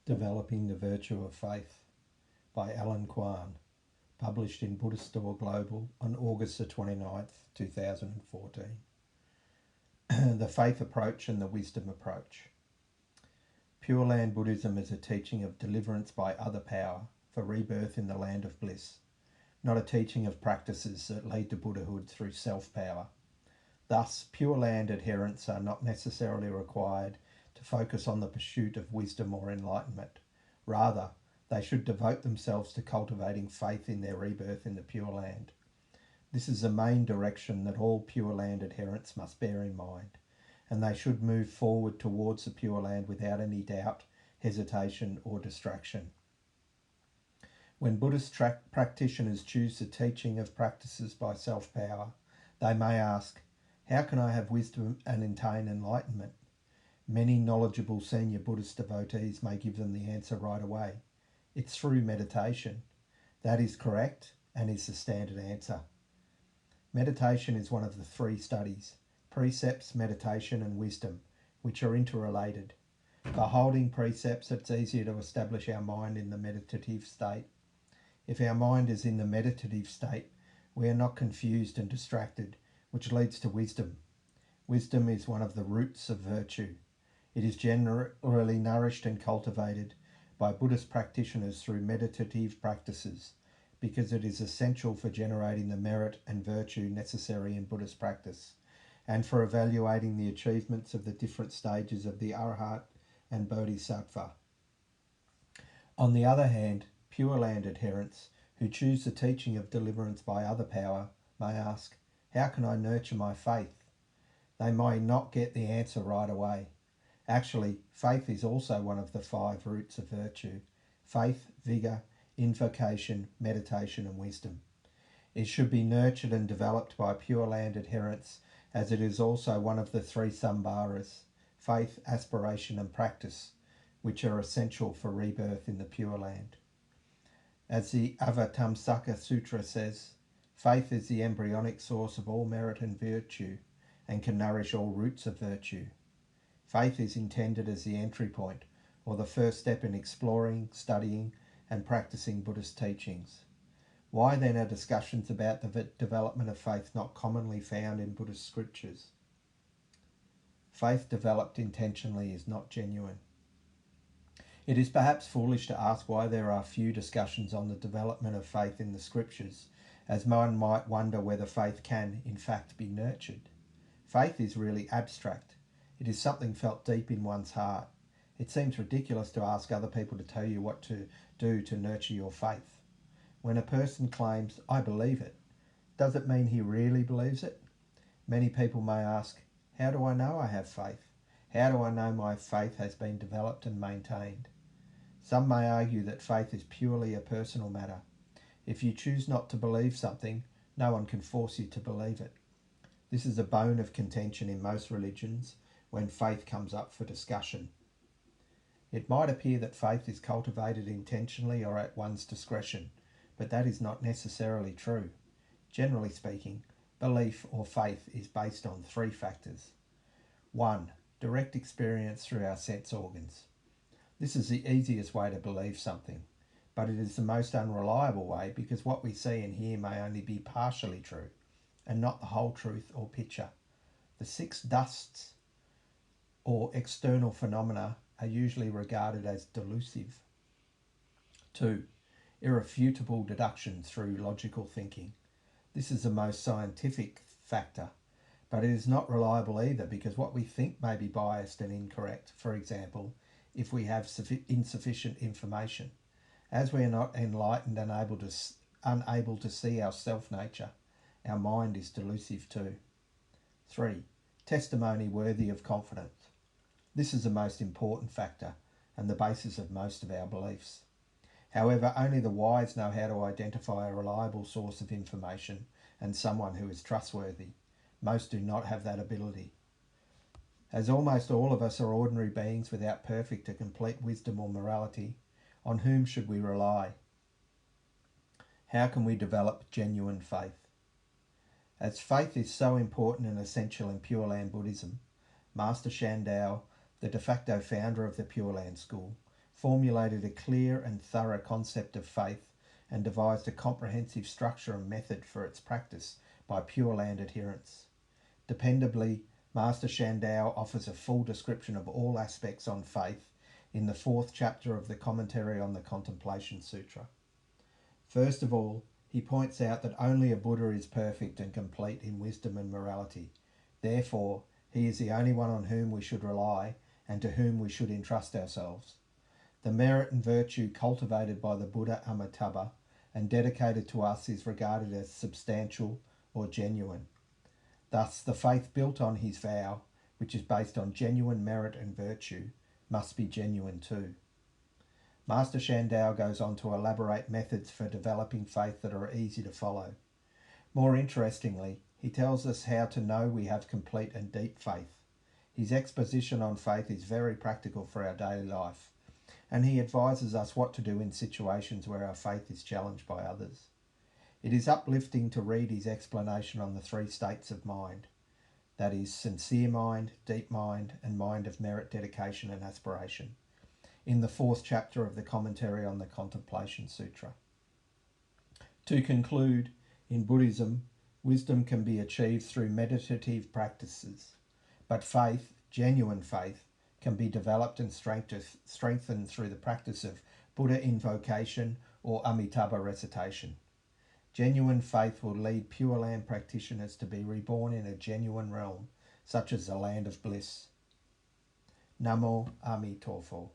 Developing the Virtue of Faith by Alan Kwan, published in Buddhist Store Global on August the 29th, 2014. The Faith Approach and the Wisdom Approach. Pure Land Buddhism is a teaching of deliverance by other power for rebirth in the land of bliss, not a teaching of practices that lead to Buddhahood through self-power. Thus, Pure Land adherents are not necessarily required to focus on the pursuit of wisdom or enlightenment. Rather, they should devote themselves to cultivating faith in their rebirth in the Pure Land. This is the main direction that all Pure Land adherents must bear in mind, and they should move forward towards the Pure Land without any doubt, hesitation or distraction. When Buddhist practitioners choose the teaching of practices by self-power, they may ask, how can I have wisdom and attain enlightenment? Many knowledgeable senior Buddhist devotees may give them the answer right away. It's through meditation. That is correct and is the standard answer. Meditation is one of the three studies, precepts, meditation and wisdom, which are interrelated. By holding precepts, it's easier to establish our mind in the meditative state. If our mind is in the meditative state, we are not confused and distracted, which leads to wisdom. Wisdom is one of the roots of virtue. It is generally nourished and cultivated by Buddhist practitioners through meditative practices because it is essential for generating the merit and virtue necessary in Buddhist practice and for evaluating the achievements of the different stages of the Arhat and Bodhisattva. On the other hand, Pure Land adherents who choose the teaching of deliverance by other power may ask, how can I nurture my faith? They may not get the answer right away. Actually, faith is also one of the five roots of virtue: faith, vigour, invocation, meditation and wisdom. It should be nurtured and developed by Pure Land adherents as it is also one of the three sambharas, faith, aspiration and practice, which are essential for rebirth in the Pure Land. As the Avatamsaka Sutra says, faith is the embryonic source of all merit and virtue and can nourish all roots of virtue. Faith is intended as the entry point, or the first step in exploring, studying, and practicing Buddhist teachings. Why then are discussions about the development of faith not commonly found in Buddhist scriptures? Faith developed intentionally is not genuine. It is perhaps foolish to ask why there are few discussions on the development of faith in the scriptures, as one might wonder whether faith can, in fact, be nurtured. Faith is really abstract. It is something felt deep in one's heart. It seems ridiculous to ask other people to tell you what to do to nurture your faith. When a person claims, I believe it, does it mean he really believes it? Many people may ask, how do I know I have faith? How do I know my faith has been developed and maintained? Some may argue that faith is purely a personal matter. If you choose not to believe something, no one can force you to believe it. This is a bone of contention in most religions when faith comes up for discussion. It might appear that faith is cultivated intentionally or at one's discretion, but that is not necessarily true. Generally speaking, belief or faith is based on three factors. 1. Direct experience through our sense organs. This is the easiest way to believe something, but it is the most unreliable way because what we see and hear may only be partially true and not the whole truth or picture. The six dusts or external phenomena are usually regarded as delusive. 2. Irrefutable deduction through logical thinking. This is the most scientific factor, but it is not reliable either because what we think may be biased and incorrect. For example, if we have insufficient information. As we are not enlightened and unable to see our self-nature, our mind is delusive too. 3. Testimony worthy of confidence. This is the most important factor and the basis of most of our beliefs. However, only the wise know how to identify a reliable source of information and someone who is trustworthy. Most do not have that ability. As almost all of us are ordinary beings without perfect or complete wisdom or morality, on whom should we rely? How can we develop genuine faith? As faith is so important and essential in Pure Land Buddhism, Master Shandao, the de facto founder of the Pure Land School, formulated a clear and thorough concept of faith, and devised a comprehensive structure and method for its practice by Pure Land adherents. Dependably, Master Shandao offers a full description of all aspects on faith in the 4th chapter of the Commentary on the Contemplation Sutra. First of all, he points out that only a Buddha is perfect and complete in wisdom and morality. Therefore, he is the only one on whom we should rely and to whom we should entrust ourselves. The merit and virtue cultivated by the Buddha Amitabha and dedicated to us is regarded as substantial or genuine. Thus, the faith built on his vow, which is based on genuine merit and virtue, must be genuine too. Master Shandao goes on to elaborate methods for developing faith that are easy to follow. More interestingly, he tells us how to know we have complete and deep faith. His exposition on faith is very practical for our daily life, and he advises us what to do in situations where our faith is challenged by others. It is uplifting to read his explanation on the 3 states of mind, that is, sincere mind, deep mind, and mind of merit, dedication, and aspiration, in the 4th chapter of the Commentary on the Contemplation Sutra. To conclude, in Buddhism, wisdom can be achieved through meditative practices, but faith, genuine faith, can be developed and strengthened through the practice of Buddha invocation or Amitabha recitation. Genuine faith will lead Pure Land practitioners to be reborn in a genuine realm, such as the land of bliss. Namo Amitofo.